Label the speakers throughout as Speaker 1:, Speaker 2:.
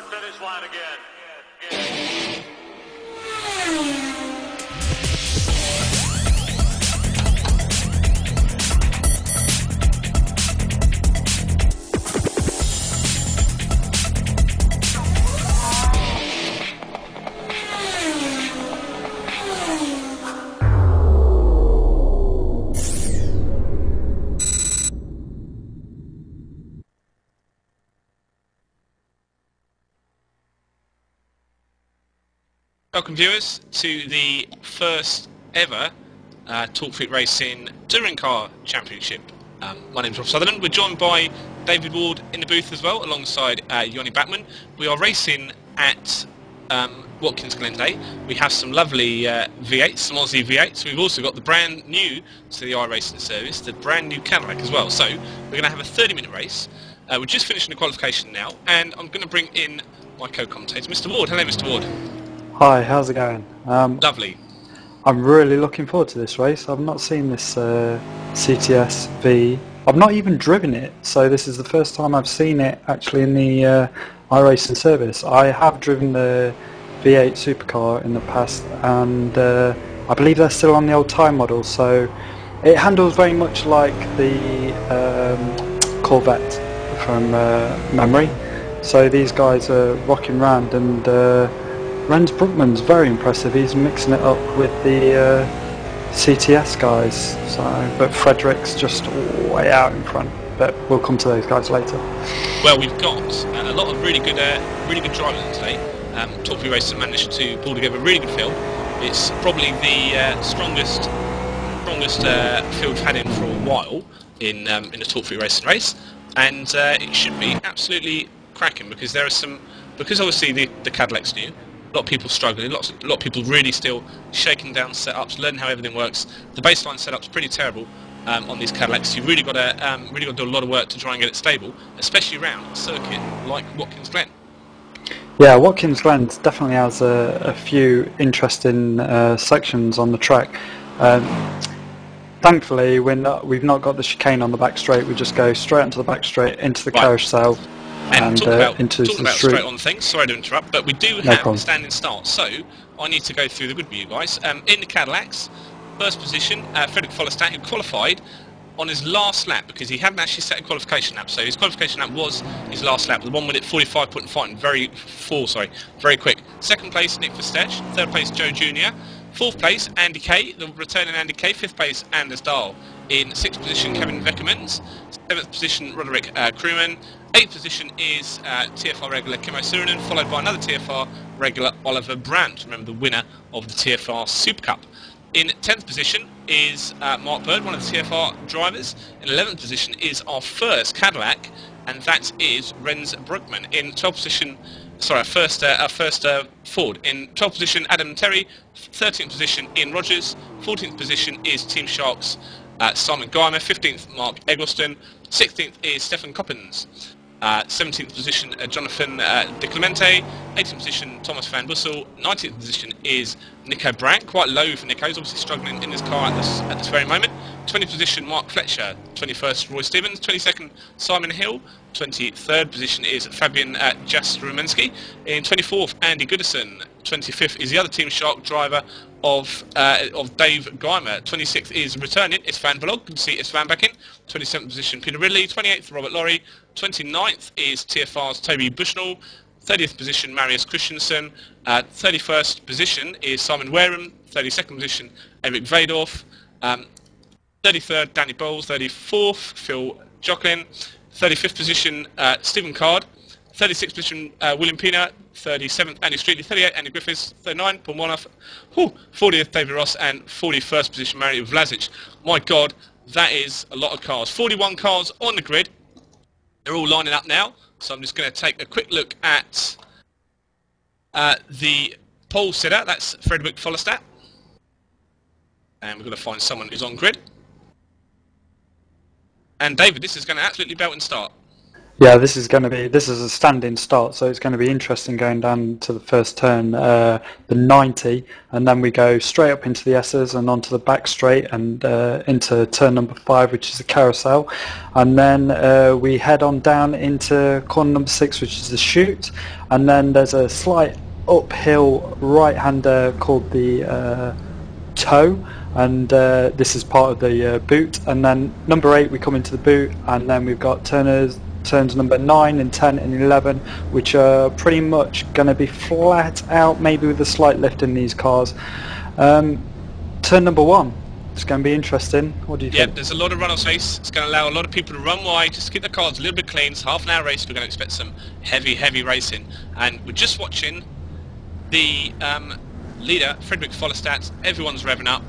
Speaker 1: finish line again.
Speaker 2: Welcome viewers to the first ever Talk Fit Racing Touring Car Championship. My name's Rob Sutherland. We're joined by David Ward in the booth as well, alongside Yoni Batman. We are racing at Watkins Glen Day. We have some lovely V8s, some Aussie V8s. We've also got the brand new to the iRacing service, the brand new Cadillac as well. So we're going to have a 30-minute race. We're just finishing the qualification now, and I'm going to bring in my co-commentator, Mr. Ward. Hello, Mr. Ward.
Speaker 3: Hi, how's it going?
Speaker 2: Lovely.
Speaker 3: I'm really looking forward to this race. I've not seen this CTS V. I've not even driven it, so this is the first time I've seen it actually in the iRacing service. I have driven the V8 supercar in the past, and I believe they're still on the old time model, so it handles very much like the Corvette from memory. So these guys are rocking round, and Renz Brookman's very impressive. He's mixing it up with the CTS guys. So, but Frederick's just way out in front. But we'll come to those guys later.
Speaker 2: Well, we've got a lot of really good drivers today. Talk Fit Racing managed to pull together a really good field. It's probably the strongest field we've had in for a while in the Talk Fit Racing race, and it should be absolutely cracking because there are some. Because obviously the Cadillac's new. A lot of people struggling, a lot of people really still shaking down setups, learning how everything works. The baseline setup's pretty terrible on these Cadillacs. You've really got to do a lot of work to try and get it stable, especially around a circuit like Watkins Glen.
Speaker 3: Yeah, Watkins Glen definitely has a few interesting sections on the track. Thankfully, we've not got the chicane on the back straight. We just go straight onto the back straight into the carousel.
Speaker 2: And talking about
Speaker 3: the
Speaker 2: straight on things, sorry to interrupt, but we do have a standing start, so I need to go through the good with you guys. In the Cadillacs, first position, Frederick Follerstadt, who qualified on his last lap because he hadn't actually set a qualification lap, so his qualification lap was his last lap, the one with it 45.5, very quick. Second place, Nick Verstech. Third place, Joe Jr. Fourth place, Andy Kay, the returning Andy Kay. Fifth place, Anders Dahl. In sixth position, Kevin Veckermans. Seventh position, Roderick Crewman. Eighth position is TFR regular Kimmo Surunen, followed by another TFR regular Oliver Brandt, remember the winner of the TFR Super Cup. In 10th position is Mark Bird, one of the TFR drivers. In 11th position is our first Cadillac, and that is Renz Brookman. In 12th position, our first Ford. In 12th position, Adam Terry. 13th position, Ian Rogers. 14th position is Team Shark's Simon Guymer. 15th, Mark Eggleston. 16th is Stefan Coppens. 17th position, Jonathan De Clemente. 18th position, Thomas Van Bussel. 19th position is Nico Brandt. Quite low for Nico. He's obviously struggling in his car at this very moment. 20th position, Mark Fletcher. 21st, Roy Stevens. 22nd, Simon Hill. 23rd position is Fabian Jastromensky. In 24th, Andy Goodison. 25th is the other Team Shark driver of Dave Guymer. 26th is returning, it's Van Vlog. Good to see it's Van back in. 27th position, Peter Ridley. 28th, Robert Laurie. 29th is TFR's Toby Bushnell. 30th position, Marius Christensen. 31st position is Simon Wareham. 32nd position, Eric Vadorf. 33rd, Danny Bowles. 34th, Phil Jocklin. 35th position, Stephen Card. 36th position, William Pina. 37th, Andy Streetley. 38th, Andy Griffiths. 39th, Paul Monoff. 40th, David Ross. And 41st position, Mario Vlasic. My God, that is a lot of cars. 41 cars on the grid. They're all lining up now. So I'm just going to take a quick look at the pole sitter. That's Frederick Follerstadt. And we're going to find someone who's on grid. And David, this is going to absolutely belt and start.
Speaker 3: Yeah, this is a standing start, so it's going to be interesting going down to the first turn, the 90, and then we go straight up into the S's and onto the back straight and into turn number 5, which is the carousel, and then we head on down into corner number 6, which is the chute, and then there's a slight uphill right-hander called the toe, and this is part of the boot, and then number 8 we come into the boot, and then we've got turns number 9 and 10 and 11, which are pretty much going to be flat out, maybe with a slight lift in these cars. Turn number 1, it's going to be interesting. What do you think?
Speaker 2: Yeah, there's a lot of run-off space. It's going to allow a lot of people to run wide, just to keep the cars a little bit clean. It's half an hour race. We're going to expect some heavy racing, and we're just watching the leader, Frederick Follestat. Everyone's revving up,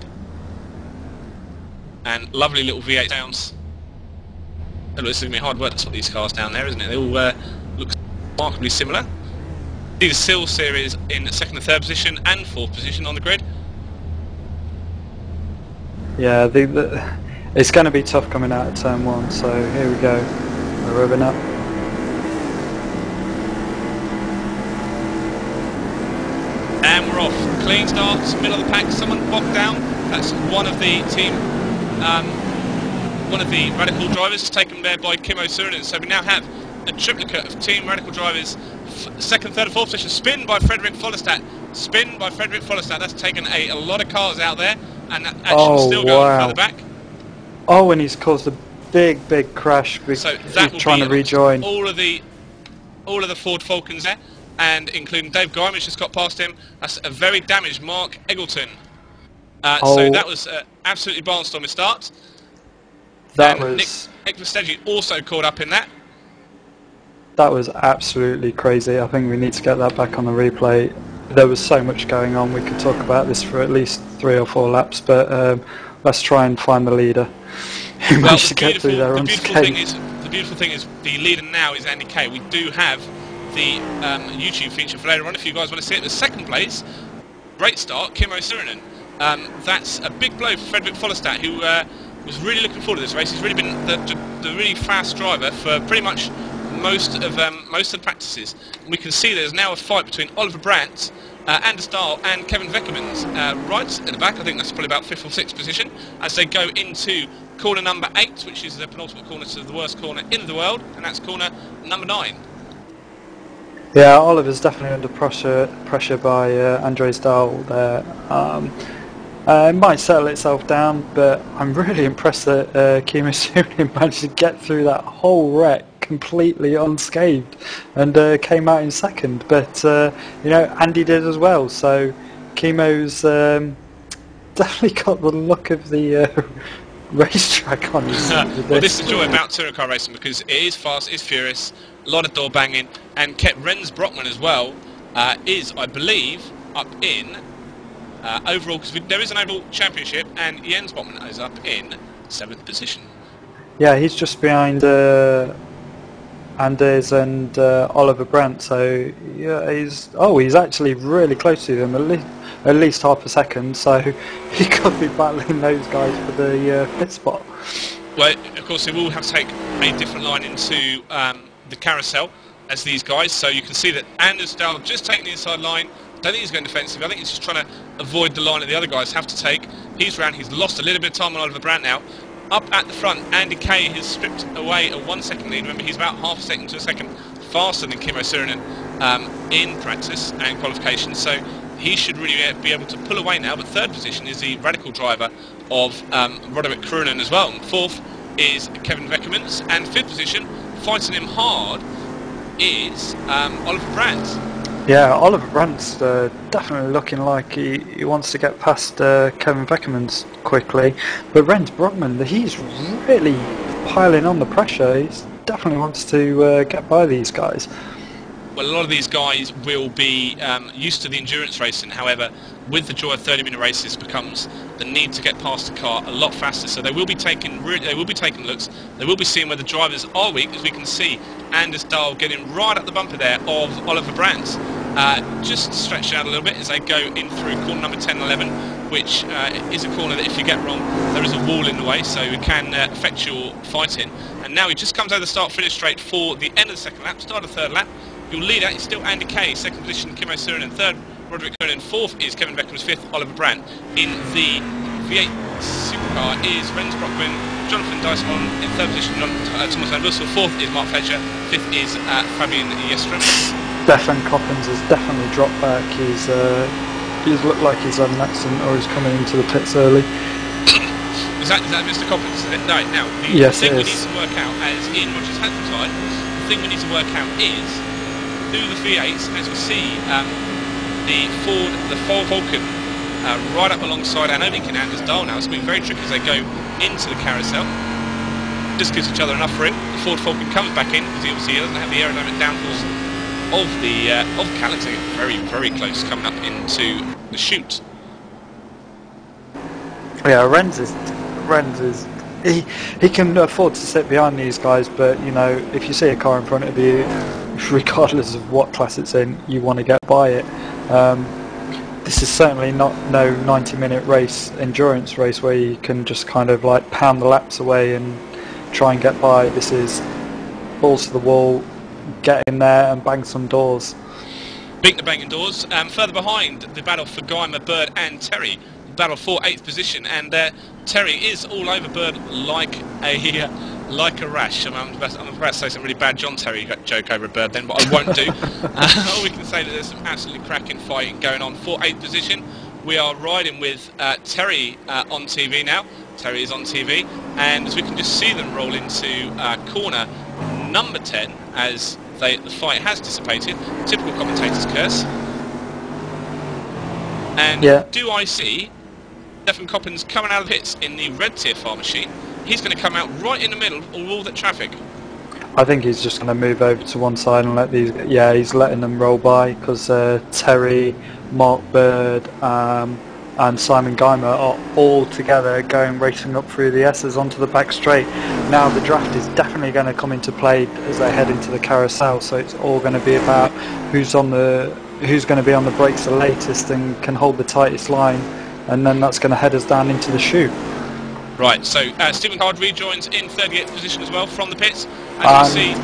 Speaker 2: and lovely little V8 sounds. It looks going to be hard work to spot these cars down there, isn't it? They all look remarkably similar. See the Sill series in 2nd and 3rd position and 4th position on the grid.
Speaker 3: Yeah, it's going to be tough coming out of turn 1, so here we go. We're revving up.
Speaker 2: And we're off. Clean starts, middle of the pack, someone bogged down. That's one of the team... one of the Radical drivers taken there by Kimmo Suhonen. So we now have a triplicate of Team Radical drivers. 2nd, 3rd and 4th position. Spin by Frederick Follestat. Spin by Frederick Follestat. That's taken a lot of cars out there, and that actually still going further back.
Speaker 3: Oh, and he's caused a big crash.
Speaker 2: So that will
Speaker 3: trying to rejoin.
Speaker 2: All of the Ford Falcons there, and including Dave Guyman just got past him. That's a very damaged Mark Eggleton. So that was absolutely barnstorming start.
Speaker 3: That was...
Speaker 2: Nick Vestegi also caught up in that.
Speaker 3: That was absolutely crazy. I think we need to get that back on the replay. There was so much going on. We could talk about this for at least 3 or 4 laps, but let's try and find the leader who managed to get through there unscathed.
Speaker 2: The beautiful thing is the leader now is Andy Kay. We do have the YouTube feature for later on if you guys want to see it. The 2nd place, great start, Kimmo Suhonen. That's a big blow for Frederick Follestat, who was really looking forward to this race. He's really been the really fast driver for pretty much most of the practices. And we can see there's now a fight between Oliver Brandt, Anders Dahl and Kevin Weckermans right at the back. I think that's probably about 5th or 6th position as they go into corner number 8, which is the penultimate corner to the worst corner in the world, and that's corner number 9.
Speaker 3: Yeah, Oliver's definitely under pressure by Andres Dahl there. It might settle itself down, but I'm really impressed that Kimmo Suhonen managed to get through that whole wreck completely unscathed and came out in 2nd. But you know, Andy did as well. So Kimmo's definitely got the look of the racetrack on his.
Speaker 2: Well, this is the joy about touring car racing, because it is fast, it's furious, a lot of door banging, and Renz Brockman as well is, I believe, up in. Overall, because there is an overall championship, and Jens Botman is up in 7th position.
Speaker 3: Yeah, he's just behind Anders and Oliver Brandt. So yeah, he's actually really close to them, at least half a second. So he could be battling those guys for the 5th spot.
Speaker 2: Well, of course, they will have to take a different line into the carousel as these guys. So you can see that Anders Dahl just taking the inside line. I don't think he's going defensive. I think he's just trying to avoid the line that the other guys have to take. He's round. He's lost a little bit of time on Oliver Brandt now. Up at the front, Andy Kay has stripped away a 1 second lead. Remember, he's about half a second to a second faster than Kimmo Suhonen in practice and qualification. So he should really be able to pull away now. But 3rd position is the Radical driver of Roderick Krunen as well. And 4th is Kevin Weckermans. And 5th position, fighting him hard, is Oliver Brandt.
Speaker 3: Yeah, Oliver Brandt's definitely looking like he wants to get past Kevin Weckermans quickly, but Renz Brockman, he's really piling on the pressure. He definitely wants to get by these guys.
Speaker 2: Well, a lot of these guys will be used to the endurance racing. However, with the joy of 30-minute races becomes the need to get past the car a lot faster. So they will be taking looks. They will be seeing where the drivers are weak, as we can see Anders Dahl getting right up the bumper there of Oliver Brandt. Just stretched out a little bit as they go in through corner number 10 and 11. which is a corner that if you get wrong, there is a wall in the way, so it can affect your fighting. And now he just comes over the start-finish straight for the end of the second lap, start of the third lap. Your leader is still Andy Kay, second position Kimmo Surin, third Roderick Cronin, fourth is Kevin Beckham's, fifth Oliver Brandt. In the V8 Supercar is Renz Brockman, Jonathan Dyson in third position, Thomas Van Bussel, fourth is Mark Fletcher, fifth is Fabian Jestrom.
Speaker 3: Stefan Coppens has definitely dropped back. He's looked like he's had an accident or he's coming into the pits early.
Speaker 2: Is that Mr. Coppens? No, now, the thing we need to work out, as Ian Rogers has retired, the thing we need to work out is, through the V8s, as we see the Ford Falcon right up alongside and opening Anders Dahl now. It's going to be very tricky as they go into the carousel. Just gives each other enough room. The Ford Falcon comes back in because he obviously doesn't have the aerodynamic downforce of the Calyx. They get very, very close coming up into the chute.
Speaker 3: Yeah, Renz is he can afford to sit behind these guys, but you know, if you see a car in front of you, regardless of what class it's in, you want to get by it. This is certainly not no 90-minute race, endurance race, where you can just kind of like pound the laps away and try and get by. This is balls to the wall, get in there and bang some doors.
Speaker 2: Beat the banging doors. Further behind, the battle for Guymer, Bird and Terry. Battle for 8th position, and Terry is all over Bird like a rash. I'm about to say some really bad John Terry joke over Bird then, but I won't do. All we can say that there's some absolutely cracking fighting going on for 8th position. We are riding with Terry on TV now. Terry is on TV, and as we can just see them roll into corner number 10 as the fight has dissipated. Typical commentator's curse. And do I see Stefan Coppens coming out of the pits in the red TFR machine? He's going to come out right in the middle of all that traffic.
Speaker 3: I think he's just going to move over to one side and let these... Yeah, he's letting them roll by because Terry, Mark Bird and Simon Guymer are all together racing up through the S's onto the back straight. Now the draft is definitely going to come into play as they head into the carousel, so it's all going to be about who's going to be on the brakes the latest and can hold the tightest line, and then that's going to head us down into the chute.
Speaker 2: Right, so Stephen Card rejoins in 38th position as well from the pits, as you see.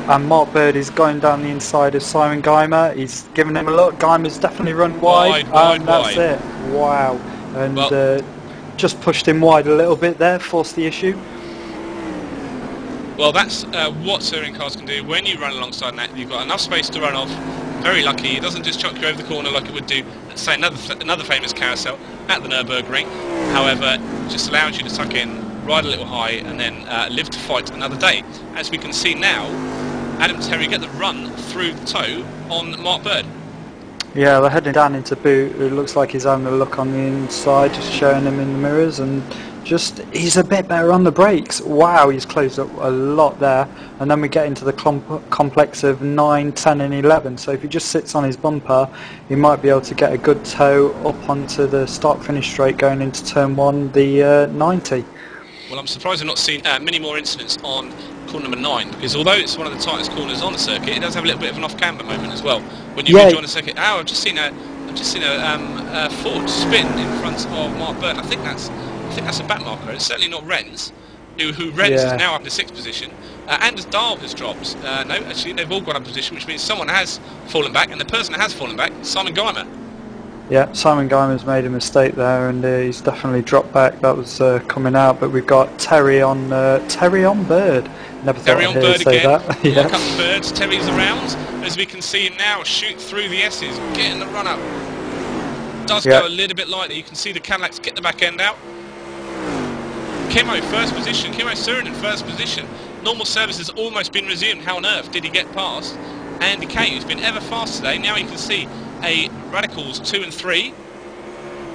Speaker 3: And Mark Bird is going down the inside of Simon Guymer. He's giving him a look. Guymer's definitely run wide. That's it. Wow. And just pushed him wide a little bit there, forced the issue.
Speaker 2: Well, that's what touring cars can do. When you run alongside that, you've got enough space to run off. Very lucky. It doesn't just chuck you over the corner like it would do, say, another famous carousel at the Nürburgring. However, it just allows you to tuck in, ride a little high, and then live to fight another day. As we can see now, Adam Terry get the run through the toe on Mark Bird. Yeah,
Speaker 3: they're heading down into boot. It looks like he's having a look on the inside, just showing him in the mirrors, and he's a bit better on the brakes. Wow, he's closed up a lot there. And then we get into the complex of 9, 10 and 11. So if he just sits on his bumper, he might be able to get a good toe up onto the start-finish straight going into turn 1, the 90.
Speaker 2: Well, I'm surprised I've not seen many more incidents on corner number 9, because although it's one of the tightest corners on the circuit, it does have a little bit of an off-camber moment as well. When you rejoin the circuit, I've just seen a Ford spin in front of Mark Bird. I think that's a back marker. It's certainly not Renz, who Renz is now up in the 6th position. Anders Dahl has dropped. No, actually they've all gone up a position, which means someone has fallen back, and the person that has fallen back is Simon Guymer.
Speaker 3: Yeah, Simon Guymer's made a mistake there, and he's definitely dropped back. That was coming out, but we've got Terry on Bird. Never thought
Speaker 2: Terry on Bird again.
Speaker 3: That. Yeah.
Speaker 2: Look up the Birds. Terry's around, as we can see him now shoot through the S's, getting the run up. Does go a little bit lightly. You can see the Cadillacs get the back end out. Kimmo, first position. Kimmo Surin in first position. Normal service has almost been resumed. How on earth did he get past Andy Kay, who's been ever fast today? Now you can see a Radicals 2 and 3.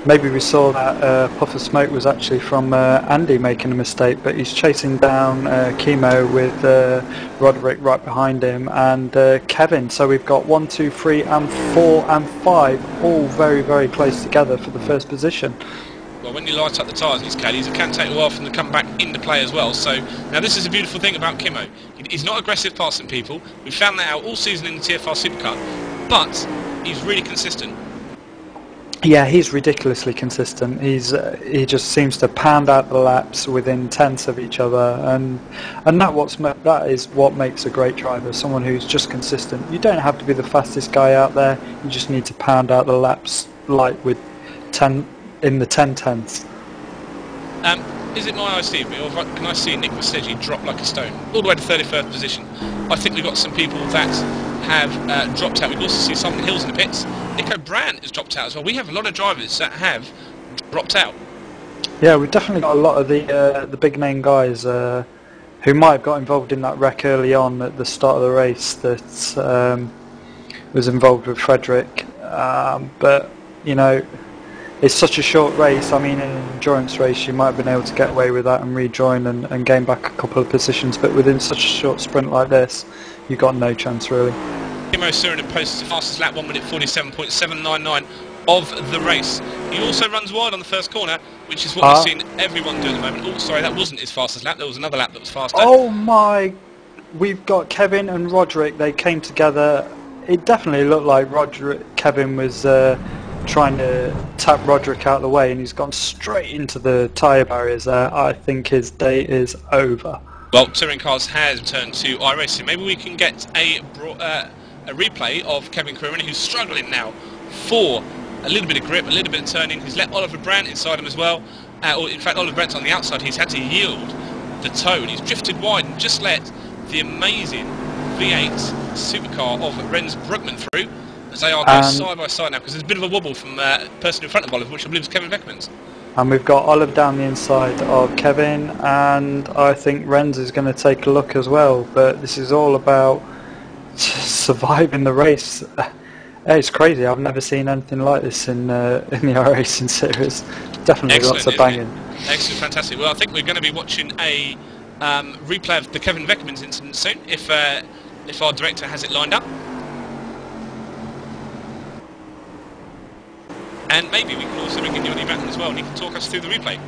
Speaker 3: Maybe we saw that puff of smoke was actually from Andy making a mistake, but he's chasing down Kimmo with Roderick right behind him, and Kevin. So we've got 1, 2, 3 and 4 and 5 all very, very close together for the first position.
Speaker 2: Well, when you light up the tyres in these caddies, it can take a while for them to come back into play as well. So now this is a beautiful thing about Kimmo. He's not aggressive passing people. We've found that out all season in the TFR Supercar, but he's really consistent.
Speaker 3: Yeah, he's ridiculously consistent. He just seems to pound out the laps within tenths of each other, and that is what makes a great driver. Someone who's just consistent. You don't have to be the fastest guy out there. You just need to pound out the laps like with 10 in the 10 tenths.
Speaker 2: Is it my eyes, Steve, or can I see Nick Masegi drop like a stone all the way to 31st position? I think we've got some people that have dropped out. We've also seen Simon Hills in the pits. Nico Brandt has dropped out as well. We have a lot of drivers that have dropped out. Yeah,
Speaker 3: we've definitely got a lot of the big name guys who might have got involved in that wreck early on at the start of the race that was involved with Frederick. But you know, it's such a short race. I mean, in an endurance race you might have been able to get away with that and rejoin and gain back a couple of positions, but within such a short sprint like this, you've got no chance really.
Speaker 2: Timo Surinam posts the fastest lap, 1 minute 47.799 of the race. He also runs wide on the first corner, which is what we're seeing everyone do at the moment. Oh, sorry, that wasn't his fastest lap. There was another lap that was faster.
Speaker 3: Oh my! We've got Kevin and Roderick. They came together. It definitely looked like Kevin was trying to tap Roderick out of the way, and he's gone straight into the tyre barriers there. I think his day is over.
Speaker 2: Well, Touring Cars has returned to iRacing. Maybe we can get a replay of Kevin Quirren, who's struggling now for a little bit of grip, a little bit of turning. He's let Oliver Brandt inside him as well. Or in fact, Oliver Brandt's on the outside. He's had to yield the toe, and he's drifted wide and just let the amazing V8 supercar of Rens Brugman through, as they are going side by side now, because there's a bit of a wobble from the person in front of Oliver, which I believe is Kevin Beckmans.
Speaker 3: And we've got Oliver down the inside of Kevin, and I think Rens is going to take a look as well. But this is all about surviving the race. It's crazy. I've never seen anything like this in the iRacing series. Definitely
Speaker 2: excellent,
Speaker 3: lots of banging.
Speaker 2: Excellent, fantastic. Well, I think we're going to be watching a replay of the Kevin Beckmans incident soon, if our director has it lined up. And maybe we can also bring in Johnny Batten as well, and he can talk us through the replay.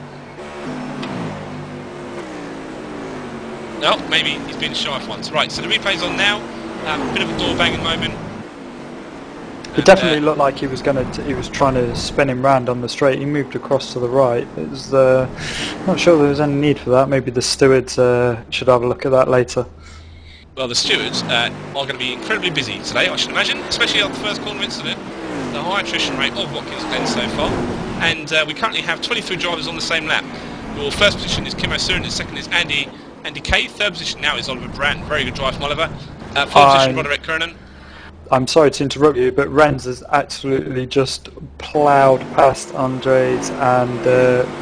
Speaker 2: No, maybe he's been shy of once. Right, so the replay's on now. A bit of a door banging moment.
Speaker 3: It definitely looked like he was trying to spin him round on the straight. He moved across to the right. It was not sure there was any need for that. Maybe the stewards should have a look at that later.
Speaker 2: Well, the stewards are going to be incredibly busy today, I should imagine, especially on the first corner incident. The high attrition rate of Watkins Glen so far, and we currently have 23 drivers on the same lap. Your first position is Timo Surinam, second is Andy Kay, third position now is Oliver Brandt, very good drive from Oliver, fourth position Roderick Kernan. I'm
Speaker 3: sorry to interrupt you, but Rens has absolutely just ploughed past Andres and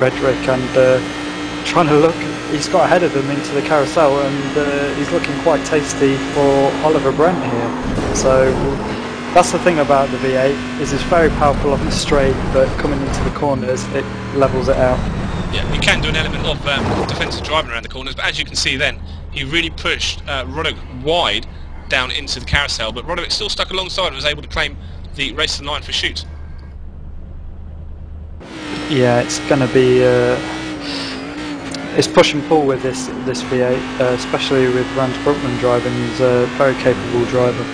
Speaker 3: Redrick, and trying to look, he's got ahead of them into the carousel, and he's looking quite tasty for Oliver Brandt here. So that's the thing about the V8, is it's very powerful on the straight, but coming into the corners it levels it out.
Speaker 2: Yeah, you can do an element of defensive driving around the corners, but as you can see then, he really pushed Roderick wide down into the carousel, but Roderick still stuck alongside and was able to claim the race to the line for shoot.
Speaker 3: Yeah, it's going to be it's push and pull with this V8, especially with Rens Brugman driving. He's a very capable driver.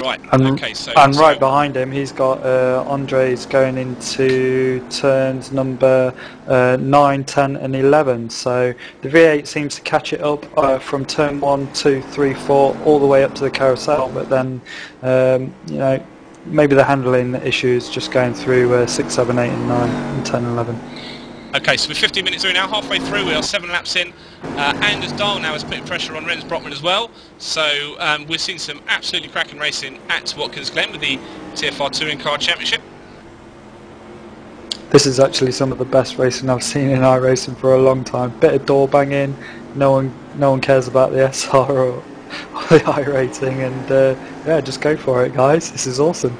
Speaker 2: Right,
Speaker 3: and right behind him he's got Andres going into turns number 9, 10 and 11, so the V8 seems to catch it up from turn 1, 2, 3, 4 all the way up to the carousel, but then you know, maybe the handling issues just going through 6, 7, 8 and 9 and 10 and 11.
Speaker 2: Okay, so we're 15 minutes through now, halfway through, we are 7 laps in. Anders Dahl now is putting pressure on Rens Brugman as well. So we're seeing some absolutely cracking racing at Watkins Glen with the TFR Touring Car Championship.
Speaker 3: This is actually some of the best racing I've seen in iRacing for a long time. Bit of door banging, no one cares about the SR or the iRating, and yeah, just go for it, guys. This is awesome.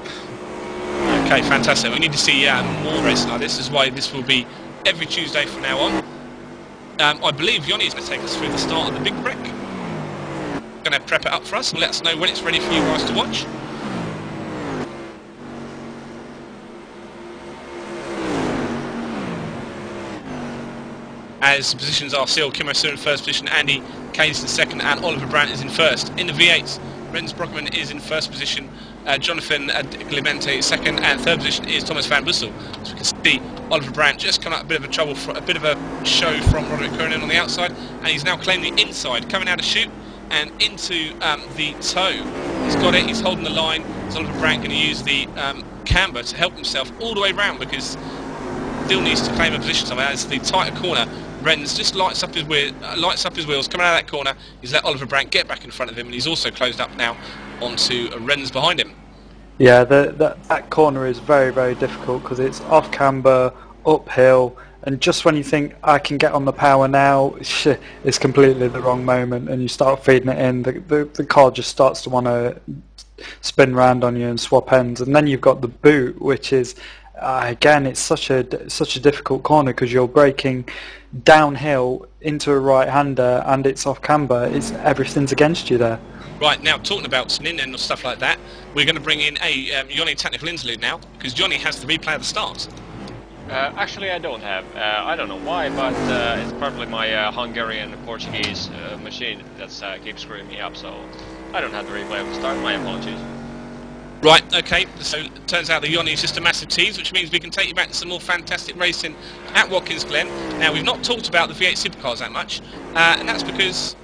Speaker 2: Okay, fantastic. We need to see more racing like this. This is why this will be every Tuesday from now on. I believe Yoni is going to take us through the start of the big wreck. Going to prep it up for us and let us know when it's ready for you guys to watch. As positions are sealed, Timo Surinam in first position, Andy Kay is in second, and Oliver Brandt is in first. In the V8s, Renz Brugman is in first position, Jonathan Clemente second, and third position is Thomas van Bussel. As we can see, Oliver Brandt just come out a bit of a trouble, a bit of a show from Roderick Cronin on the outside, and he's now claiming the inside, coming out of chute and into the toe. He's got it, he's holding the line. Is Oliver Brandt going to use the camber to help himself all the way round, because still needs to claim a position somewhere. As the tighter corner, Renz just lights up his wheels, coming out of that corner. He's let Oliver Brandt get back in front of him, and he's also closed up now onto Renz behind him. Yeah,
Speaker 3: that corner is very, very difficult because it's off camber, uphill, and just when you think I can get on the power now, it's completely the wrong moment, and you start feeding it in. The car just starts to want to spin round on you and swap ends, and then you've got the boot, which is again, it's such a difficult corner because you're braking downhill into a right-hander and it's off camber. Everything's against you there.
Speaker 2: Right, now talking about spinning and stuff like that, we're going to bring in a Johnny technical interlude now, because Johnny has the replay of the start.
Speaker 1: Actually, I don't have. I don't know why, but it's probably my Hungarian Portuguese machine that keeps screwing me up, so I don't have the replay of the start. My apologies.
Speaker 2: Right, okay, so it turns out the Yoni is just a massive tease, which means we can take you back to some more fantastic racing at Watkins Glen. Now, we've not talked about the V8 supercars that much, and that's because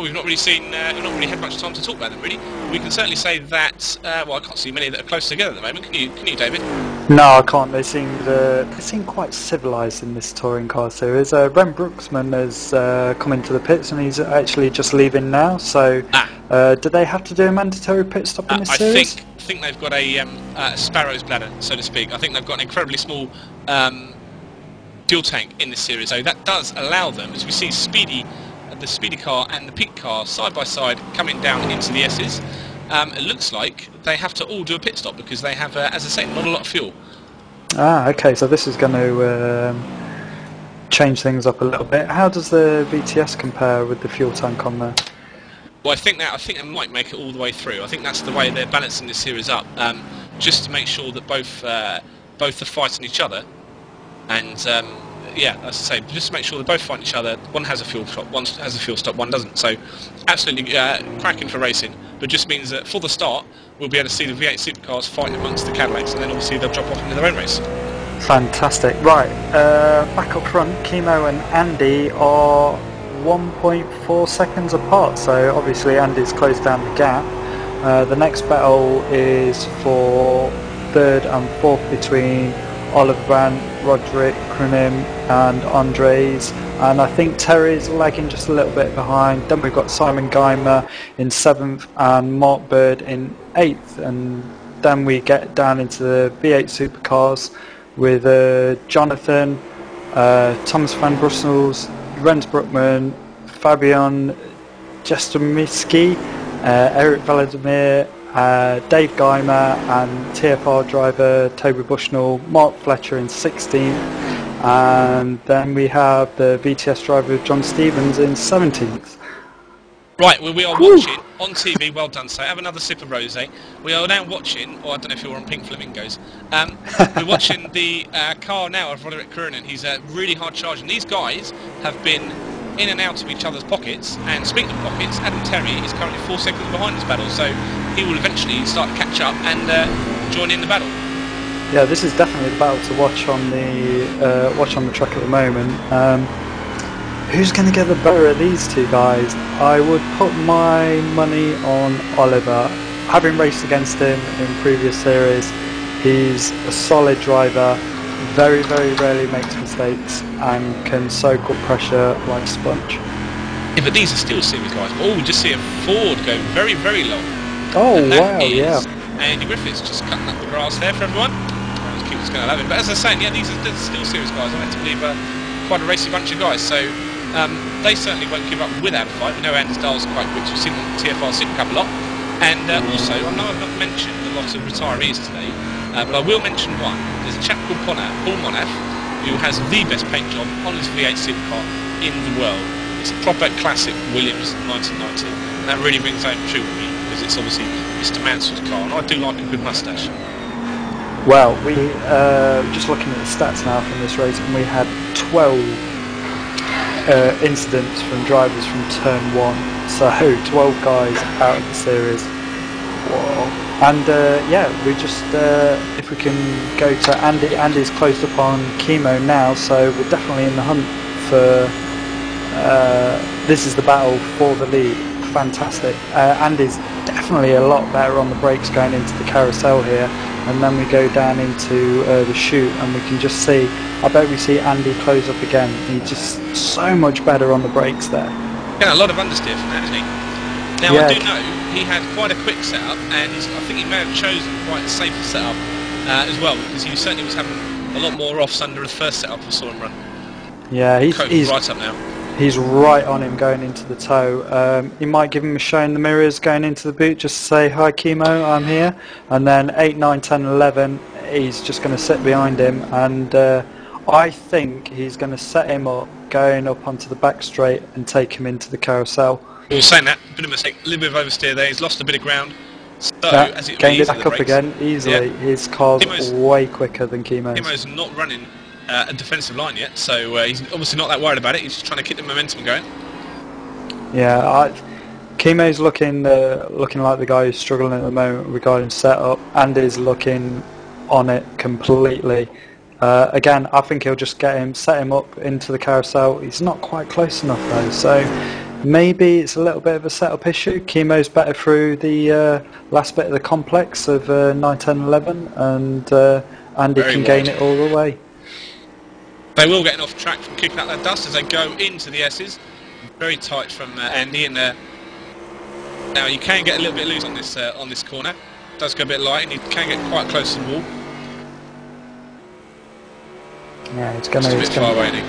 Speaker 2: we've not really had much time to talk about them, really. We can certainly say that, well, I can't see many that are close together at the moment. Can you, David?
Speaker 3: No, I can't. They seem quite civilised in this touring car series. Ren Brooksman has come into the pits, and he's actually just leaving now, so do they have to do a mandatory pit stop in this series?
Speaker 2: I think they've got a sparrow's bladder, so to speak. I think they've got an incredibly small fuel tank in this series, so that does allow them, as we see the speedy car and the peak car side by side coming down into the S's. It looks like they have to all do a pit stop because they have, as I say, not a lot of fuel.
Speaker 3: Okay, so this is going to change things up a little bit. How does the VTS compare with the fuel tank on there?
Speaker 2: Well, I think they might make it all the way through. I think that's the way they're balancing this series up, just to make sure that both are fighting each other, and yeah, as I say, just to make sure they both find each other. One has a fuel stop, one has a fuel stop, one doesn't. So, absolutely cracking for racing. But just means that for the start, we'll be able to see the V8 supercars fight amongst the Cadillacs, and then obviously they'll drop off into their own race.
Speaker 3: Fantastic. Right, back up front, Kimo and Andy are 1.4 seconds apart. So obviously Andy's closed down the gap. The next battle is for third and fourth between Oliver Brandt, Roderick Cronin and Andres, and I think Terry's lagging just a little bit behind. Then we've got Simon Geimer in 7th and Mark Bird in 8th, and then we get down into the V8 supercars with Jonathan, Thomas van Brussels, Renz Brookman, Fabian Jastrzemski, Eric Vladimir, Dave Geimer and TFR driver Toby Bushnell, Mark Fletcher in 16th, and then we have the VTS driver John Stevens in 17th.
Speaker 2: Right, well, we are watching on TV, well done, so have another sip of rosé. We are now watching, or I don't know if you're on Pink Flamingos, we're watching the car now of Roderick Cronin. He's really hard charging. These guys have been in and out of each other's pockets, and speaking of pockets, Adam Terry is currently 4 seconds behind this battle, so he will eventually start to catch up and join in the battle.
Speaker 3: Yeah, this is definitely the battle to watch on the track at the moment. Who's going to get the better of these two guys? I would put my money on Oliver. Having raced against him in previous series, he's a solid driver, very, very rarely makes mistakes and can soak up pressure like a sponge.
Speaker 2: Yeah, but these are still series guys. Oh, we just see a Ford go very, very long.
Speaker 3: Oh, wow, yeah.
Speaker 2: Andy Griffiths just cutting up the grass there for everyone. I'll keep just going to love it. But as I was saying, yeah, these are still series guys. I have to believe quite a racy bunch of guys. So they certainly won't give up without a fight. We know Andy Starr's quite quick. We've seen him on TFR Super Cup a lot. And also, I know I've not mentioned a lot of retirees today, but I will mention one. There's a chap called Paul Monath, who has the best paint job on his V8 supercar in the world. It's a proper classic Williams 1990, and that really rings out true with me, because it's obviously Mr. Mansell's car, and I do like a good moustache.
Speaker 3: Well, we just looking at the stats now from this race, and we had 12 incidents from drivers from turn 1. So 12 guys out of the series. Whoa. And yeah, we just, if we can go to Andy. Andy's closed up on Chemo now, so we're definitely in the hunt for, this is the battle for the lead. Fantastic. Andy's definitely a lot better on the brakes going into the carousel here, and then we go down into the chute and we can just see, I bet we see Andy close up again. He's just so much better on the brakes there.
Speaker 2: Yeah, a lot of understeer from that, isn't he? Now, yeah. I do know he had quite a quick setup, and I think he may have chosen quite a safer setup as well, because he certainly was having a lot more offs under the first setup we saw him run.
Speaker 3: Yeah, he's
Speaker 2: right up now.
Speaker 3: He's right on him going into the toe. He might give him a show in the mirrors going into the boot just to say, hi Chemo, I'm here. And then 8, 9, 10, 11, he's just going to sit behind him, and I think he's going to set him up going up onto the back straight and take him into the carousel.
Speaker 2: We were saying that, bit of a mistake, a little bit of oversteer there, he's lost a bit of ground. So, as it
Speaker 3: gained it back up again, easily. Yeah. His car's way quicker than Chemo's.
Speaker 2: Chemo's not running a defensive line yet, so he's obviously not that worried about it, he's just trying to keep the momentum going.
Speaker 3: Yeah, Chemo's looking like the guy who's struggling at the moment regarding setup, and is looking on it completely. Again, I think he'll just set him up into the carousel. He's not quite close enough though, so maybe it's a little bit of a setup issue. Chemo's better through the last bit of the complex of 9, 10, 11, and Andy can gain it all the way.
Speaker 2: They will get off track from kicking out that dust as they go into the S's. Very tight from Andy, and now you can get a little bit loose on this corner. It does go a bit light, and you can get quite close to the wall.
Speaker 3: Yeah, it's
Speaker 2: far away.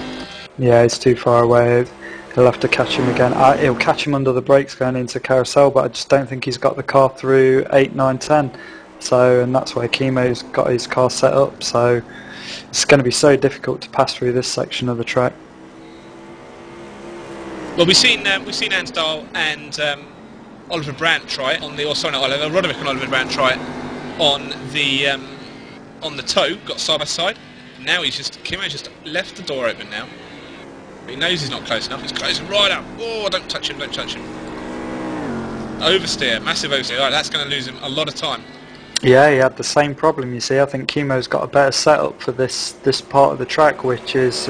Speaker 3: Yeah, it's too far away. He'll have to catch him again. He'll catch him under the brakes going into carousel, but I just don't think he's got the car through 8, 9, 10. So, and that's where Chemo's got his car set up. So it's going to be so difficult to pass through this section of the track.
Speaker 2: Well, we've seen Ansdal and Oliver Brandt try it on the, or sorry, not Oliver, Roderick and Oliver Brandt try it on the toe, got side by side. Now Chemo's just left the door open now. He knows he's not close enough. He's closing right up. Oh, don't touch him, don't touch him. Oversteer, massive oversteer. Right, that's going to lose him a lot of time.
Speaker 3: Yeah, he had the same problem, you see. I think Chemo's got a better setup for this part of the track, which is,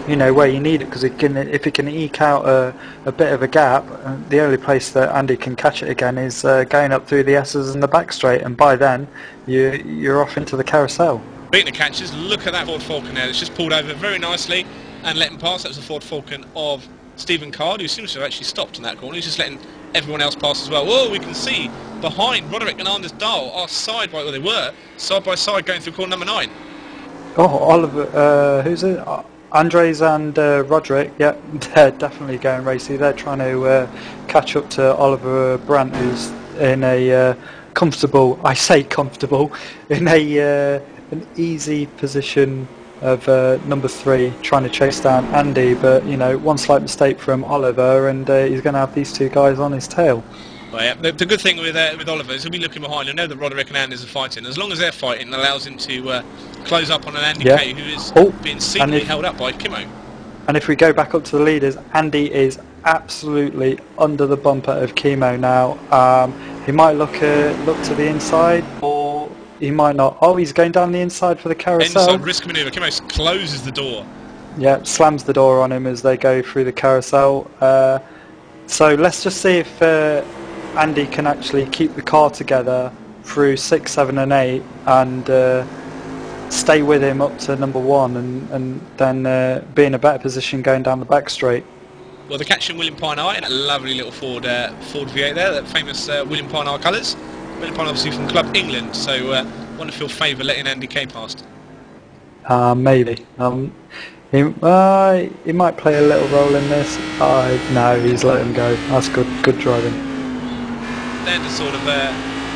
Speaker 3: you know, where you need it, because if he can eke out a bit of a gap, the only place that Andy can catch it again is going up through the S's and the back straight, and by then you're off into the carousel.
Speaker 2: Beating the catches, look at that Ford Falcon there. It's just pulled over very nicely and let him pass. That was the Ford Falcon of Stephen Card, who seems to have actually stopped in that corner. He's just letting everyone else pass as well. Oh, we can see behind Roderick and Anders Dahl are side by side going through corner number 9.
Speaker 3: Oh, Oliver, who's it? Andres and Roderick, yeah, they're definitely going racy. They're trying to catch up to Oliver Brandt, who's in a comfortable, I say comfortable, in an easy position of number 3, trying to chase down Andy, but you know, one slight mistake from Oliver and he's going to have these two guys on his tail.
Speaker 2: Well, yeah, the good thing with Oliver is he'll be looking behind. He'll know that Roderick and Anders are fighting. As long as they're fighting, it allows him to close up on an Andy Kay, who is being seemingly held up by Chemo.
Speaker 3: And if we go back up to the leaders, Andy is absolutely under the bumper of Chemo now. He might look to the inside, or he might not. Oh, he's going down the inside for the carousel.
Speaker 2: Inside risk manoeuvre. Chemo closes the door.
Speaker 3: Yeah, slams the door on him as they go through the carousel. So let's just see if Andy can actually keep the car together through 6, 7 and 8 and stay with him up to number 1 and then be in a better position going down the back straight.
Speaker 2: Well, they're catching William Pine-Eye in a lovely little Ford V8 there, that famous William Pine-Eye colours. William Pine obviously from Club England, so want to feel favour letting Andy Kay past.
Speaker 3: Maybe. He might play a little role in this. No, he's let him go. That's good driving.
Speaker 2: Then the sort of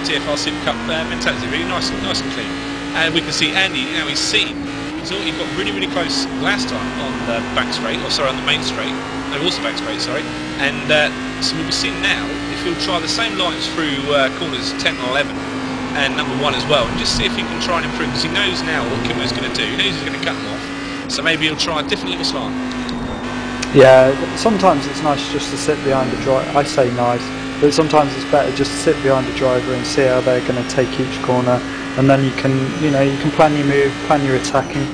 Speaker 2: TFR Super Cup mentality, really nice and clean. And we can see Andy, now he got really close last time on the back straight, or sorry, on the main straight. No, also back straight, sorry. And so we'll be seeing now if he'll try the same lines through corners 10 and 11 and number 1 as well, and just see if he can try and improve, because he knows now what Kimmo's going to do. He knows he's going to cut him off, so maybe he'll try a different little slant.
Speaker 3: Yeah, sometimes it's nice just to sit behind the driver. I say nice, but sometimes it's better just to sit behind the driver and see how they're going to take each corner, and then you can plan your move, plan your attacking,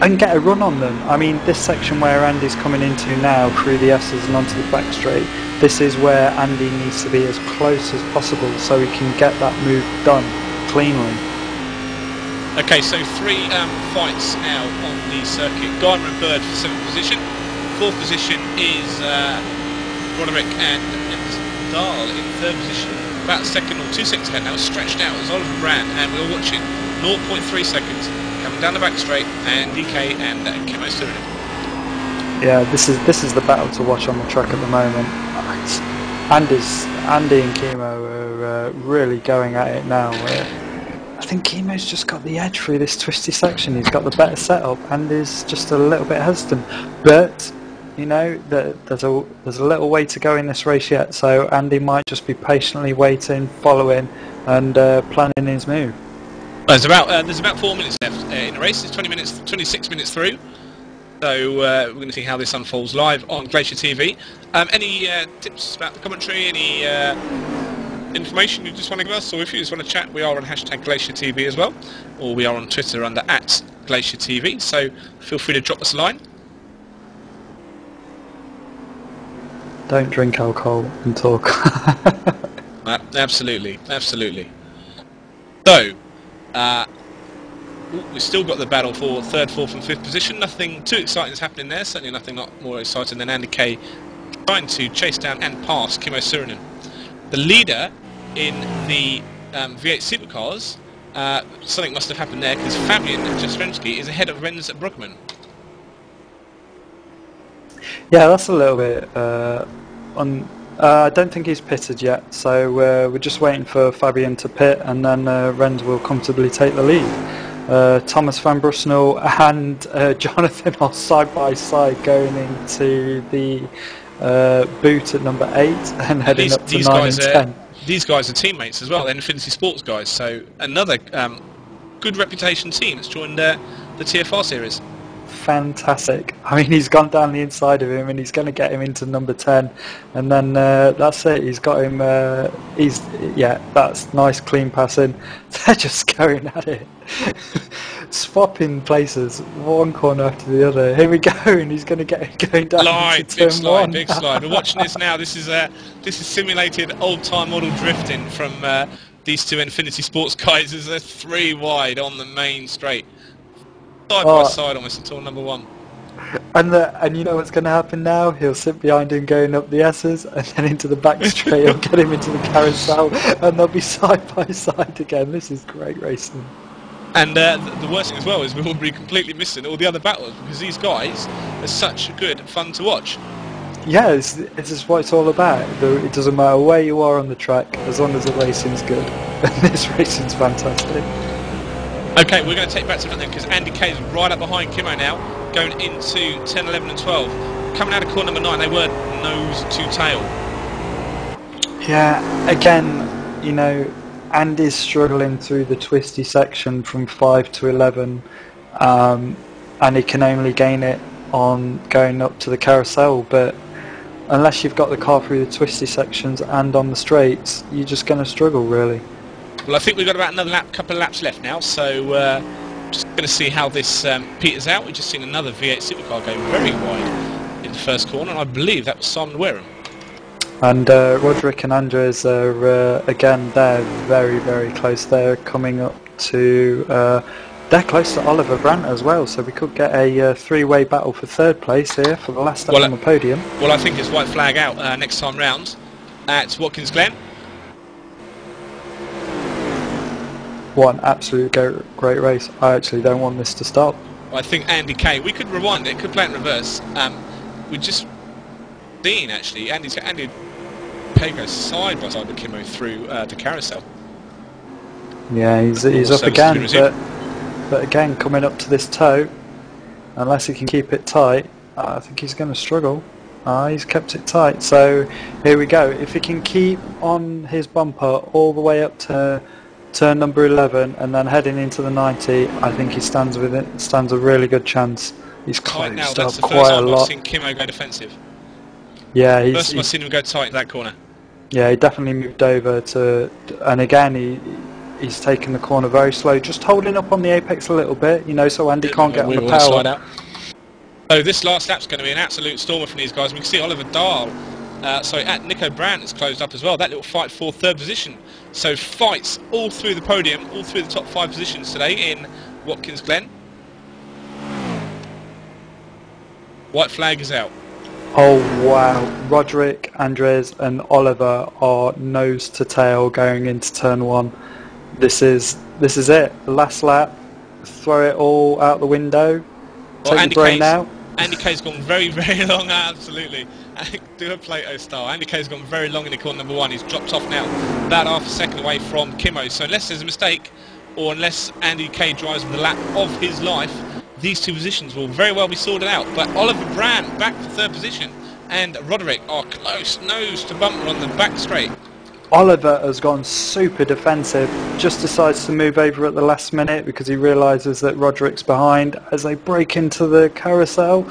Speaker 3: and get a run on them. I mean, this section where Andy's coming into now through the S's and onto the back straight, this is where Andy needs to be as close as possible so he can get that move done cleanly.
Speaker 2: Okay, so 3 fights now on the circuit. Geimer and Bird for 7th position. 4th position is Broderick and Dahl in 3rd position. About a second or 2 seconds ahead now, stretched out as Oliver Brand, and we're watching 0.3 seconds coming down the back straight, and DK and Kimo Surin.
Speaker 3: Yeah, this is the battle to watch on the track at the moment. Andy and Kimo are really going at it now. I think Kimo's just got the edge through this twisty section. He's got the better setup. Andy's just a little bit hesitant, but you know there's a little way to go in this race yet. So Andy might just be patiently waiting, following, and planning his move.
Speaker 2: There's about 4 minutes left in the race. It's 26 minutes through. So we're going to see how this unfolds live on Glacier TV. Any tips about the commentary? Any information you just want to give us, or if you just want to chat, we are on #GlacierTV as well, or we are on Twitter under @GlacierTV. So feel free to drop us a line.
Speaker 3: Don't drink alcohol and talk.
Speaker 2: Absolutely. So we've still got the battle for 3rd, 4th and 5th position. Nothing too exciting is happening there, certainly nothing not more exciting than Andy Kay trying to chase down and pass Kimo Surin. The leader in the V8 supercars, something must have happened there, because Fabian Jastrzemski is ahead of Renz Bruckmann.
Speaker 3: Yeah, that's a little bit I don't think he's pitted yet, so we're just waiting for Fabian to pit, and then Renz will comfortably take the lead. Thomas van Brusnell and Jonathan are side by side going into the boot at number 8 and heading up to 9 and 10.
Speaker 2: These guys are teammates as well, they're Infinity Sports guys, so another good reputation team that's joined the TFR series.
Speaker 3: Fantastic. I mean, he's gone down the inside of him and he's going to get him into number 10, and then that's it, he's got him, that's nice clean passing. They're just going at it. Swapping places, one corner after the other. Here we go, and he's going to get it going down into turn 1.
Speaker 2: Big slide. We're watching this now. This is simulated old-time model drifting from these two Infinity Sports guys. As they're 3 wide on the main straight, side by side almost until number 1.
Speaker 3: And you know what's going to happen now? He'll sit behind him going up the S's, and then into the back straight. He'll get him into the carousel, and they'll be side by side again. This is great racing. And
Speaker 2: the worst thing as well is we will be completely missing all the other battles, because these guys are such good fun to watch.
Speaker 3: Yeah, it's just what it's all about. It doesn't matter where you are on the track, as long as the racing's good. And this racing's fantastic.
Speaker 2: Okay, we're going to take back to that then, because Andy Kay is right up behind Kimo now, going into 10, 11 and 12. Coming out of corner number 9, they were nose to tail.
Speaker 3: Yeah, again, you know, Andy's struggling through the twisty section from 5 to 11, and he can only gain it on going up to the carousel, but unless you've got the car through the twisty sections and on the straights, you're just going to struggle, really.
Speaker 2: Well, I think we've got about another couple of laps left now, so just going to see how this peters out. We've just seen another V8 supercar go very wide in the first corner, and I believe that was Simon Wareham.
Speaker 3: And Roderick and Andres are, again, they're very, very close. They're coming up to, they're close to Oliver Brandt as well, so we could get a 3-way battle for 3rd place here for the last time on the podium.
Speaker 2: Well, I think it's white flag out next time round at Watkins Glen.
Speaker 3: What an absolute great race. I actually don't want this to stop.
Speaker 2: I think Andy Kay, we could rewind it, could play it in reverse. We just seen, actually, Andy Kay goes side by side with Kimo through the carousel.
Speaker 3: Yeah, he's up again, but again, coming up to this toe, unless he can keep it tight, I think he's going to struggle. He's kept it tight, so here we go. If he can keep on his bumper all the way up to turn number 11 and then heading into the 90, I think he stands a really good chance He's
Speaker 2: tight now.
Speaker 3: closed
Speaker 2: That's
Speaker 3: up
Speaker 2: the first
Speaker 3: quite a
Speaker 2: time I've
Speaker 3: lot.
Speaker 2: seen Kimmo go defensive.
Speaker 3: Yeah,
Speaker 2: First time I've seen him go tight in that corner.
Speaker 3: Yeah, he definitely moved over to, and again he's taking the corner very slow, just holding up on the apex a little bit, you know, so Andy can't get on the power.
Speaker 2: Out. So this last lap's going to be an absolute stormer from these guys. We can see Oliver Dahl, Nico Brandt has closed up as well. That little fight for third position. So fights all through the podium, all through the top 5 positions today in Watkins Glen. White flag is out.
Speaker 3: Oh wow, Roderick, Andres and Oliver are nose to tail going into turn 1. This is it, the last lap, throw it all out the window, take your brain out.
Speaker 2: Andy K's gone very, very long, absolutely. Do a Plato style. Andy K's gone very long in the corner number 1. He's dropped off now, about half a second away from Kimmo. So unless there's a mistake, or unless Andy K drives the lap of his life, these 2 positions will very well be sorted out. But Oliver Brand back for 3rd position, and Roderick are close, nose to bumper on the back straight.
Speaker 3: Oliver has gone super defensive, just decides to move over at the last minute because he realises that Roderick's behind. As they break into the carousel,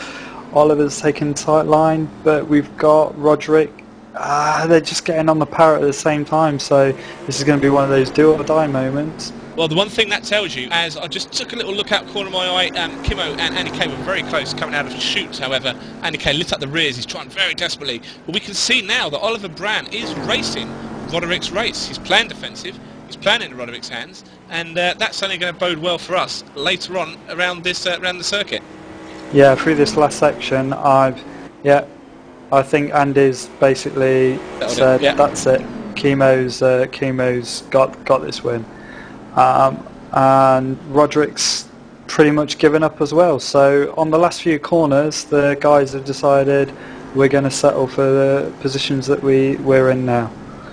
Speaker 3: Oliver's taking tight line, but we've got Roderick. They're just getting on the power at the same time, so this is going to be one of those do or die moments.
Speaker 2: Well, the one thing that tells you, as I just took a little look out corner of my eye, Kimmo and Andy K were very close coming out of chutes. However, Andy K lit up the rears. He's trying very desperately. But we can see now that Oliver Brand is racing Roderick's race. He's playing defensive. He's playing in Roderick's hands, and that's only going to bode well for us later on around this around the circuit.
Speaker 3: Yeah, through this last section, I think Andy's basically said that's it. Chemo's got this win. And Roderick's pretty much given up as well. So on the last few corners, the guys have decided we're going to settle for the positions that we're in now.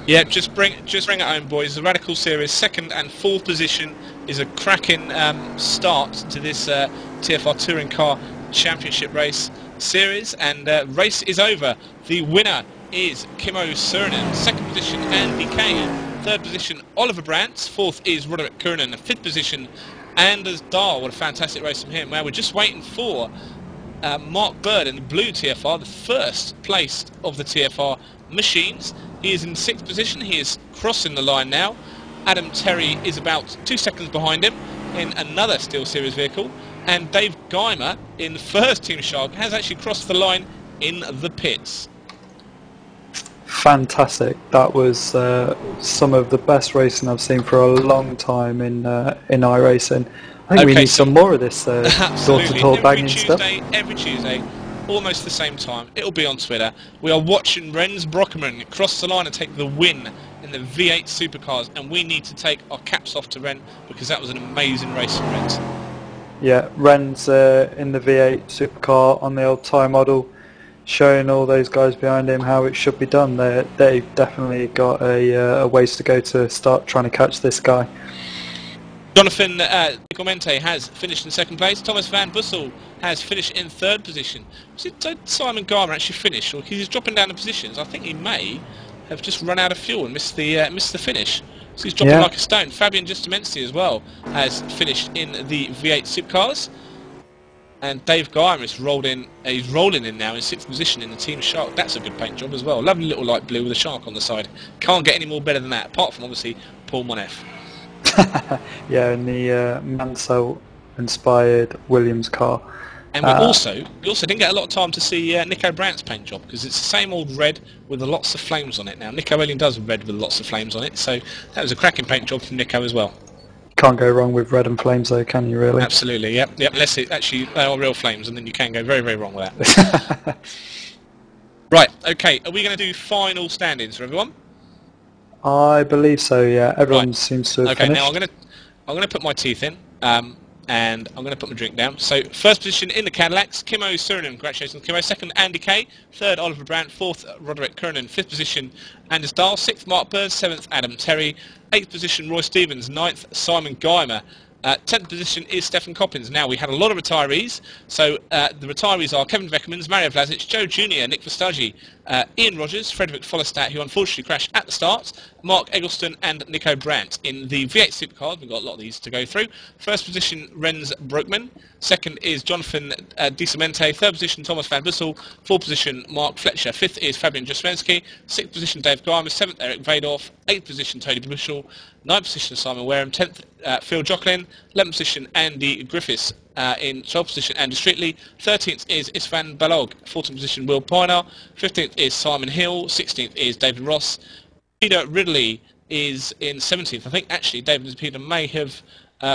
Speaker 2: Yeah, just bring it home, boys. The Radical Series 2nd and 4th position is a cracking start to this TFR Touring Car Championship Race Series, and race is over. The winner is Kimmo Surinen, 2nd position Andy Kane, 3rd position Oliver Brandt, 4th is Roderick Kernan, 5th position Anders Dahl. What a fantastic race from him. Well, we're just waiting for Mark Bird in the blue TFR, the 1st place of the TFR machines. He is in 6th position. He is crossing the line now. Adam Terry is about 2 seconds behind him in another Steel Series vehicle, and Dave Geimer in the 1st Team Shark has actually crossed the line in the pits.
Speaker 3: Fantastic. That was some of the best racing I've seen for a long time in iRacing. I think we need some more of this door-to-door bagging stuff.
Speaker 2: Every Tuesday, almost the same time, it'll be on Twitter. We are watching Renz Brockerman cross the line and take the win in the V8 Supercars, and we need to take our caps off to Ren because that was an amazing race from Renz.
Speaker 3: Yeah, Ren's in the V8 Supercar on the old Thai model, showing all those guys behind him how it should be done. They've definitely got a ways to go to start trying to catch this guy.
Speaker 2: Jonathan Clemente has finished in 2nd place. Thomas Van Bussel has finished in 3rd position. Did Simon Garmer actually finish? Or he's dropping down the positions. I think he may have just run out of fuel and missed the finish. So he's dropping like a stone. Fabian Giustamenzi as well has finished in the V8 Supercars. And Dave Geimer is he's rolling in now in 6th position in the Team Shark. That's a good paint job as well. Lovely little light blue with a shark on the side. Can't get any more better than that, apart from obviously Paul Monef.
Speaker 3: Yeah, in the Mansell-inspired Williams car.
Speaker 2: And we also didn't get a lot of time to see Nico Brandt's paint job, because it's the same old red with lots of flames on it now. Nico Elling does red with lots of flames on it, so that was a cracking paint job from Nico as well.
Speaker 3: Can't go wrong with red and flames though, can you really?
Speaker 2: Absolutely, yep. Unless it actually they are real flames, and then you can go very, very wrong with that. Right, okay, are we going to do final stand-ins for everyone?
Speaker 3: I believe so, yeah. Everyone seems to have finished.
Speaker 2: Now I'm going to put my teeth in, and I'm going to put my drink down. So, 1st position in the Cadillacs, Kimmo Surinen. Congratulations, Kimmo. 2nd, Andy Kay. 3rd, Oliver Brandt. 4th, Roderick Kernan. 5th position, Anders Dahl. 6th, Mark Bird. 7th, Adam Terry. 8th position, Roy Stevens. 9th, Simon Geimer. 10th position is Stefan Coppins. Now, we had a lot of retirees, so the retirees are Kevin Veckermans, Mario Vlasic, Joe Jr., Nick Vestagi, Ian Rogers, Frederick Follistat, who unfortunately crashed at the start, Mark Eggleston and Nico Brandt. In the V8 Supercars, we've got a lot of these to go through. First position, Renz Broekman. Second is Jonathan Di Clemente. Third position, Thomas Van Bussel. Fourth position, Mark Fletcher. Fifth is Fabian Jastrzębski. Sixth position, Dave Garmer. Seventh, Eric Vadorf. Eighth position, Tony Bushell. Ninth position, Simon Wareham. 10th, Phil Jocklin. 11th position, Andy Griffiths. In 12th position, Andy Streetley. 13th is Isfan Balog. 14th position, Will Piner. 15th is Simon Hill. 16th is David Ross. Peter Ridley is in 17th. I think actually David and Peter may have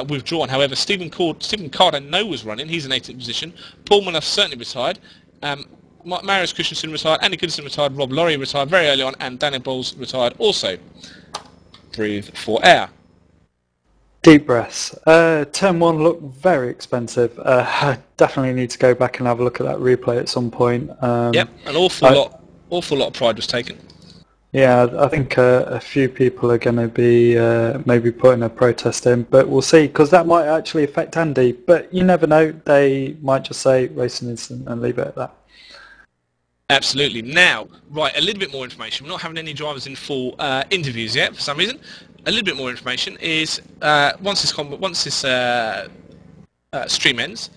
Speaker 2: withdrawn. However, Stephen Card I know was running. He's in 18th position. Paul Manoff certainly retired. Marius Christensen retired. Andy Goodison retired. Rob Laurie retired very early on. And Daniel Bowles retired also. Breathe for air.
Speaker 3: Deep breaths. Turn 1 looked very expensive. I definitely need to go back and have a look at that replay at some point.
Speaker 2: Yep, an awful lot of pride was taken.
Speaker 3: Yeah, I think a few people are going to be maybe putting a protest in, but we'll see, because that might actually affect Andy. But you never know; they might just say racing incident and leave it at that.
Speaker 2: Absolutely. Now, right, a little bit more information. We're not having any drivers in full interviews yet for some reason. A little bit more information is once this stream ends,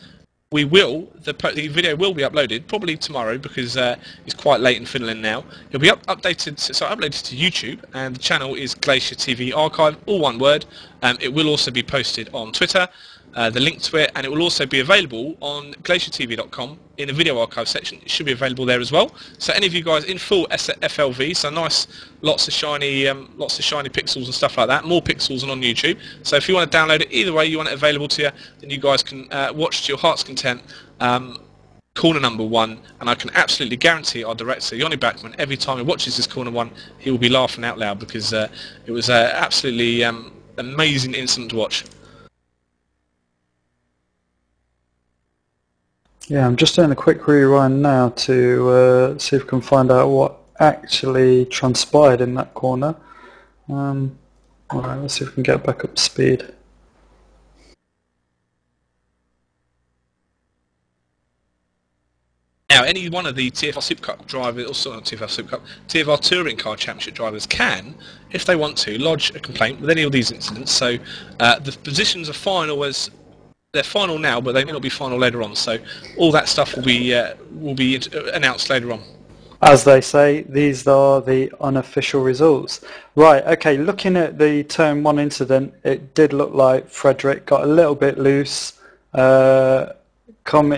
Speaker 2: the video will be uploaded probably tomorrow, because it's quite late in Finland now. It'll be uploaded to YouTube, and the channel is Glacier TV Archive, all one word. It will also be posted on Twitter, the link to it, and it will also be available on glaciertv.com in the video archive section. It should be available there as well. So any of you guys in full FLV, so nice, lots of shiny pixels and stuff like that, more pixels than on YouTube. So if you want to download it, either way you want it available to you, then you guys can watch to your heart's content. Corner number 1, and I can absolutely guarantee our director, Yoni Backman, every time he watches this corner 1, he will be laughing out loud, because it was absolutely amazing incident to watch.
Speaker 3: Yeah, I'm just doing a quick rerun now to see if we can find out what actually transpired in that corner. Alright, let's see if we can get back up to speed.
Speaker 2: Now, any one of the TFR Supercup drivers, also not TFR Supercup, TFR Touring Car Championship drivers can, if they want to, lodge a complaint with any of these incidents. So the positions are final as they're final now, but they may not be final later on. So all that stuff will be announced later on.
Speaker 3: As they say, these are the unofficial results. Right, okay, looking at the turn 1 incident, it did look like Frederick got a little bit loose.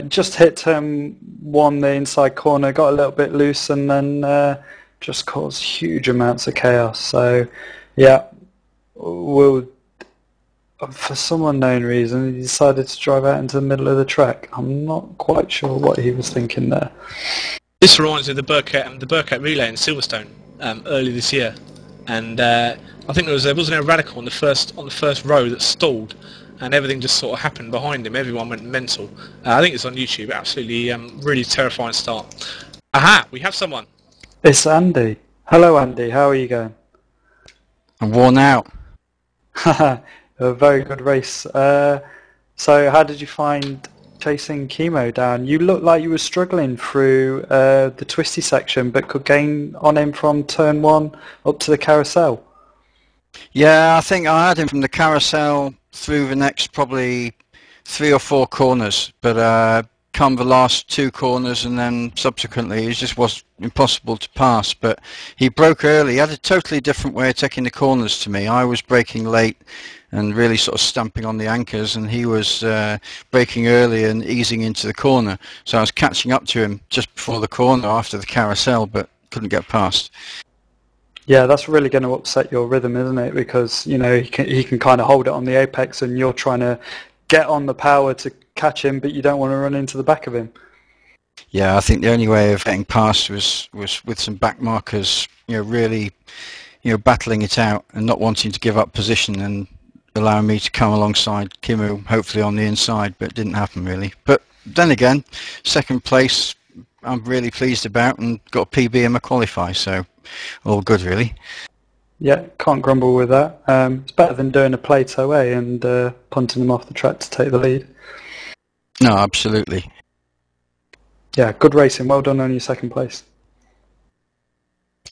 Speaker 3: Just hit turn 1, the inside corner, got a little bit loose, and then just caused huge amounts of chaos. So, yeah, for some unknown reason, he decided to drive out into the middle of the track. I'm not quite sure what he was thinking there.
Speaker 2: This reminds me of the Burkett relay in Silverstone early this year, and I think there wasn't a radical on the first row that stalled, and everything just sort of happened behind him. Everyone went mental. I think it's on YouTube. Absolutely, really terrifying start. Aha! We have someone.
Speaker 3: It's Andy. Hello, Andy. How are you going?
Speaker 4: I'm worn out.
Speaker 3: A very good race. So how did you find chasing Chemo down? You looked like you were struggling through the twisty section, but could gain on him from turn 1 up to the carousel.
Speaker 4: Yeah, I think I had him from the carousel through the next probably 3 or 4 corners, but come the last 2 corners, and then subsequently it just was impossible to pass. But he broke early. He had a totally different way of taking the corners to me. I was braking late and really sort of stamping on the anchors, and he was braking early and easing into the corner. So I was catching up to him just before the corner after the carousel, but couldn't get past.
Speaker 3: Yeah, that's really going to upset your rhythm, isn't it? Because, you know, he can kind of hold it on the apex, and you're trying to get on the power to catch him, but you don't want to run into the back of him.
Speaker 4: Yeah, I think the only way of getting past was with some back markers, really, battling it out and not wanting to give up position and allowing me to come alongside Kimu, hopefully on the inside, but it didn't happen really. But then again, second place I'm really pleased about, and got a PB in my qualify, so all good really.
Speaker 3: Yeah, can't grumble with that. It's better than doing a plate away and punting them off the track to take the lead.
Speaker 4: No, absolutely.
Speaker 3: Yeah, good racing. Well done on your second place.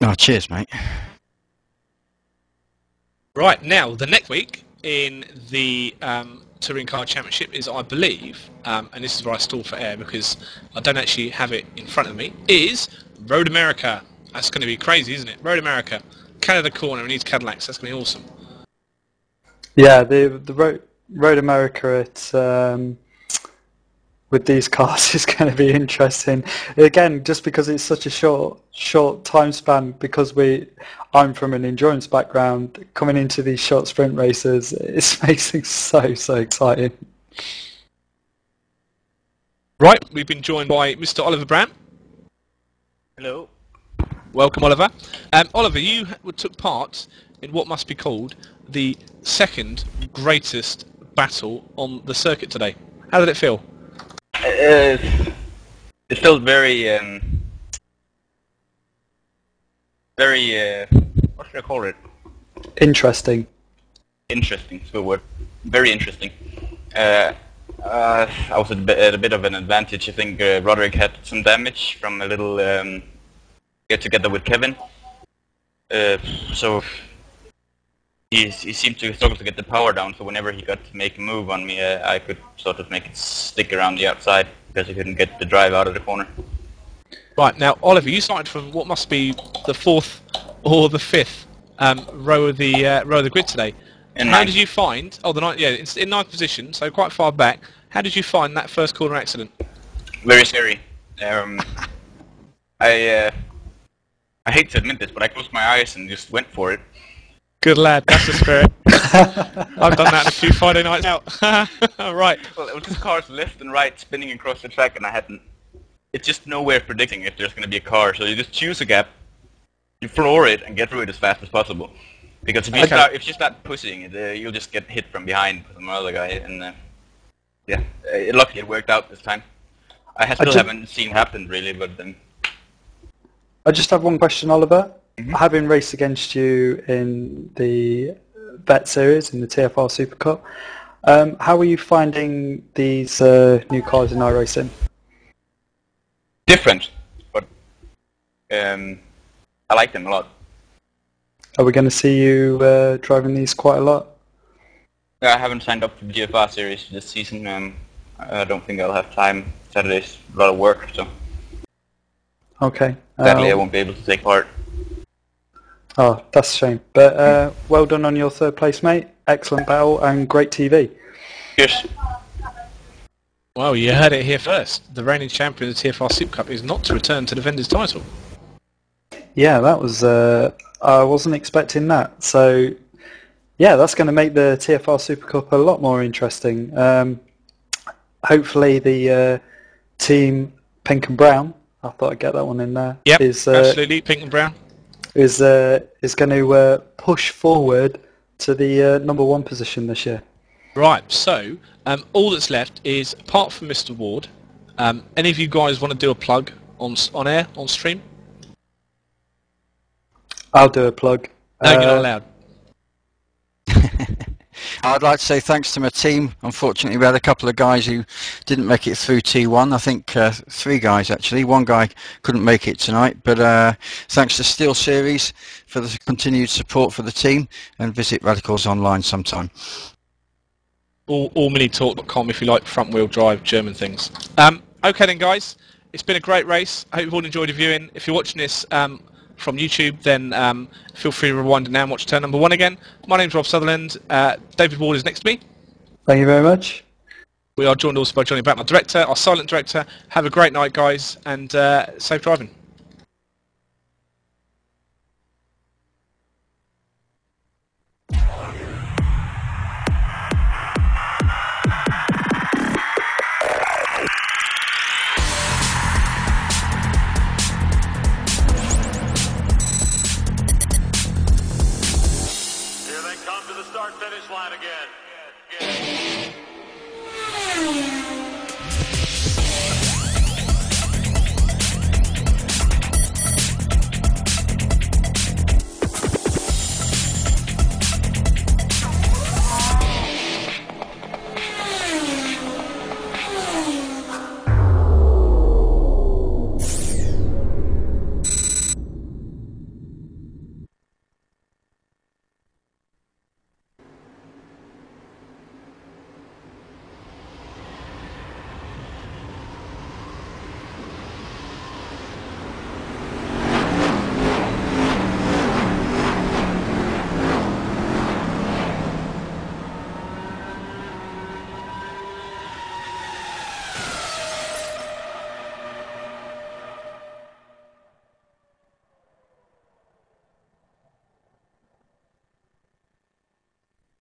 Speaker 4: Oh, cheers, mate.
Speaker 2: Right, now, the next week in the Touring Car Championship is, I believe, and this is where I stall for air because I don't actually have it in front of me, is Road America. That's going to be crazy, isn't it? Road America. Canada Corner and East Cadillacs. That's going to be awesome.
Speaker 3: Yeah, the Road America with these cars is going to be interesting. Again, just because it's such a short time span, because I'm from an endurance background, coming into these short sprint races, it makes things so exciting.
Speaker 2: Right, we've been joined by Mr. Oliver Brown.
Speaker 5: Hello.
Speaker 2: Welcome, Oliver. Oliver, you took part in what must be called the second greatest battle on the circuit today. How did it feel?
Speaker 5: It felt very, what should I call it?
Speaker 3: Interesting.
Speaker 5: Interesting, is a good word. Very interesting. I was at a bit of an advantage. I think Roderick had some damage from a little get together with Kevin. So he seemed to struggle to get the power down, so whenever he got to make a move on me, I could sort of make it stick around the outside because he couldn't get the drive out of the corner.
Speaker 2: Right, now, Oliver, you started from what must be the fourth or the fifth row of the grid today. How did you find... Oh, the ninth, yeah, it's in ninth position, so quite far back. How did you find that first corner accident?
Speaker 5: Very scary. I hate to admit this, but I closed my eyes and just went for it.
Speaker 2: Good lad, that's the spirit. I've done that a few Friday nights out. Right.
Speaker 5: Well, it was just cars left and right spinning across the track, and I hadn't... It's just no way of predicting if there's going to be a car, so you just choose a gap, you floor it, and get through it as fast as possible. Because if you start pushing it, you'll just get hit from behind from another guy, and luckily it worked out this time. I still haven't seen it happen, really, but...
Speaker 3: I just have one question, Oliver.
Speaker 5: Mm-hmm.
Speaker 3: Having raced against you in the VET series, in the TFR Super Cup, how are you finding these new cars in iRacing?
Speaker 5: Different, but I like them a lot.
Speaker 3: Are we going to see you driving these quite a lot?
Speaker 5: I haven't signed up for the TFR series this season. I don't think I'll have time. Saturday's a lot of work, so...
Speaker 3: Okay.
Speaker 5: Sadly, I won't be able to take part.
Speaker 3: Oh, that's a shame. But well done on your third place, mate. Excellent battle and great TV.
Speaker 5: Cheers.
Speaker 2: Well, you heard it here first. The reigning champion of the TFR Super Cup is not to return to defend his title.
Speaker 3: Yeah, that was... I wasn't expecting that. So, yeah, that's going to make the TFR Super Cup a lot more interesting. Hopefully the team Pink and Brown, I thought I'd get that one in there.
Speaker 2: Yep, absolutely, Pink and Brown.
Speaker 3: Is going to push forward to the number one position this year.
Speaker 2: Right, so all that's left is, apart from Mr. Ward, any of you guys want to do a plug on air, on stream?
Speaker 3: I'll do a plug.
Speaker 2: No, you're not allowed.
Speaker 4: I'd like to say thanks to my team. Unfortunately, we had a couple of guys who didn't make it through T1. I think 3 guys, actually. One guy couldn't make it tonight. But thanks to Steel Series for the continued support for the team. And visit Radicals online sometime.
Speaker 2: Allminitalk.com if you like front-wheel drive German things. Okay then, guys. It's been a great race. I hope you've all enjoyed the viewing. If you're watching this... from YouTube, then feel free to rewind it now and watch turn number 1 again. My name's Rob Sutherland. David Ward is next to me.
Speaker 3: Thank you very much.
Speaker 2: We are joined also by Johnny Black, my director, our silent director. Have a great night, guys, and safe driving.
Speaker 6: Start-finish line again.